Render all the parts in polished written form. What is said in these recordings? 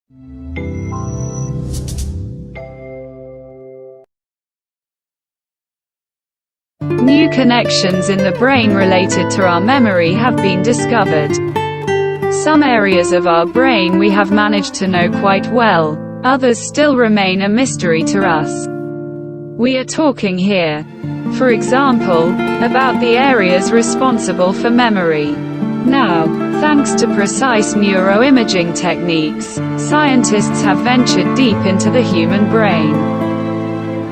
New connections in the brain related to our memory have been discovered. Some areas of our brain we have managed to know quite well, others still remain a mystery to us. We are talking here, for example, about the areas responsible for memory. Now, thanks to precise neuroimaging techniques, scientists have ventured deep into the human brain,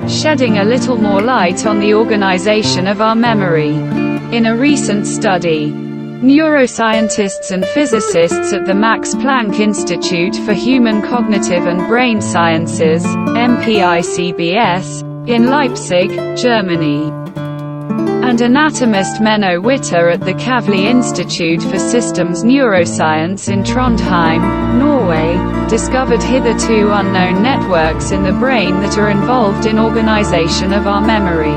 shedding a little more light on the organization of our memory. In a recent study, neuroscientists and physicists at the Max Planck Institute for Human Cognitive and Brain Sciences, MPICBS, in Leipzig, Germany, and anatomist Menno Witter at the Kavli Institute for Systems Neuroscience in Trondheim, Norway, discovered hitherto unknown networks in the brain that are involved in organization of our memory.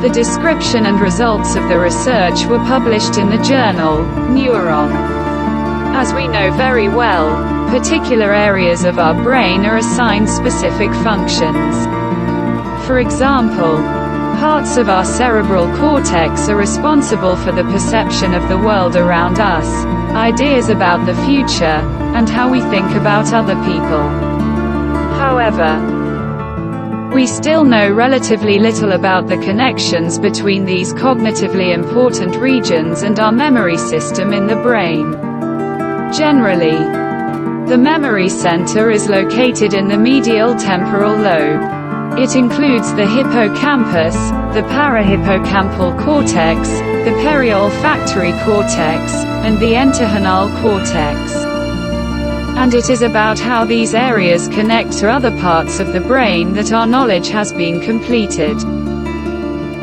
The description and results of the research were published in the journal Neuron. As we know very well, particular areas of our brain are assigned specific functions. For example, parts of our cerebral cortex are responsible for the perception of the world around us, ideas about the future, and how we think about other people. However, we still know relatively little about the connections between these cognitively important regions and our memory system in the brain. Generally, the memory center is located in the medial temporal lobe. It includes the hippocampus, the parahippocampal cortex, the periolfactory cortex, and the entorhinal cortex. And it is about how these areas connect to other parts of the brain that our knowledge has been completed.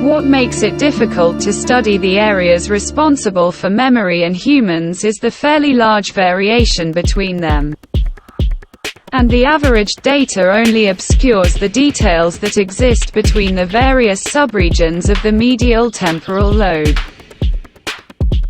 What makes it difficult to study the areas responsible for memory in humans is the fairly large variation between them. And the average data only obscures the details that exist between the various subregions of the medial temporal lobe.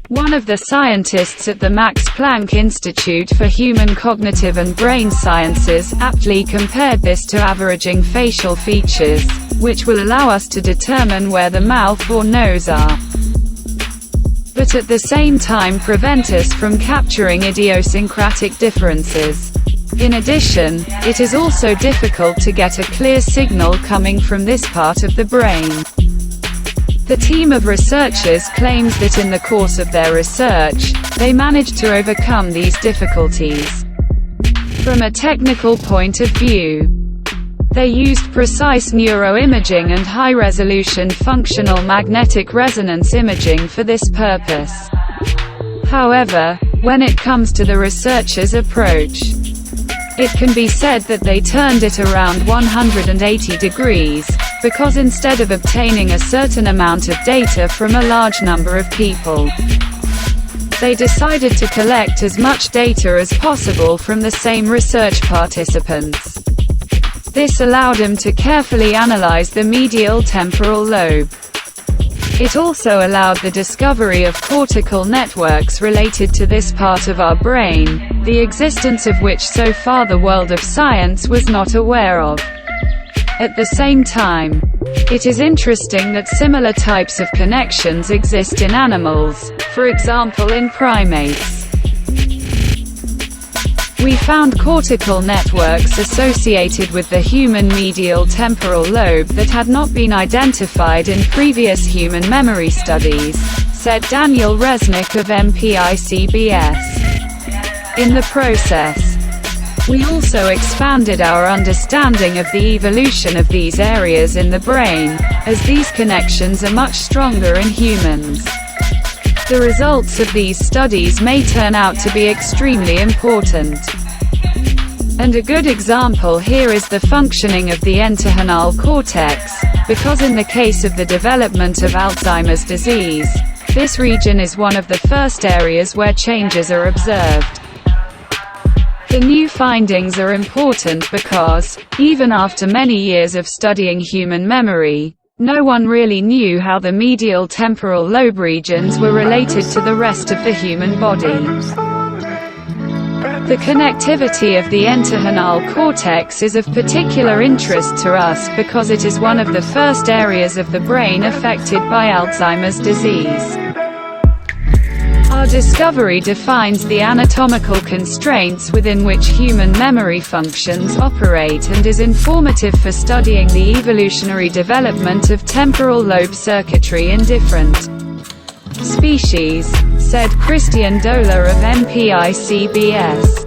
One of the scientists at the Max Planck Institute for Human Cognitive and Brain Sciences aptly compared this to averaging facial features, which will allow us to determine where the mouth or nose are, but at the same time prevent us from capturing idiosyncratic differences. In addition, it is also difficult to get a clear signal coming from this part of the brain. The team of researchers claims that in the course of their research, they managed to overcome these difficulties. From a technical point of view, they used precise neuroimaging and high-resolution functional magnetic resonance imaging for this purpose. However, when it comes to the researchers' approach, it can be said that they turned it around 180 degrees, because instead of obtaining a certain amount of data from a large number of people, they decided to collect as much data as possible from the same research participants. This allowed them to carefully analyze the medial temporal lobe. It also allowed the discovery of cortical networks related to this part of our brain, the existence of which so far the world of science was not aware of. At the same time, it is interesting that similar types of connections exist in animals, for example in primates. We found cortical networks associated with the human medial temporal lobe that had not been identified in previous human memory studies, said Daniel Resnick of MPICBS. In the process, we also expanded our understanding of the evolution of these areas in the brain, as these connections are much stronger in humans. The results of these studies may turn out to be extremely important. And a good example here is the functioning of the entorhinal cortex, because in the case of the development of Alzheimer's disease, this region is one of the first areas where changes are observed. The new findings are important because, even after many years of studying human memory, no one really knew how the medial temporal lobe regions were related to the rest of the human body. The connectivity of the entorhinal cortex is of particular interest to us because it is one of the first areas of the brain affected by Alzheimer's disease. Our discovery defines the anatomical constraints within which human memory functions operate and is informative for studying the evolutionary development of temporal lobe circuitry in different species, said Christian Dohler of MPICBS.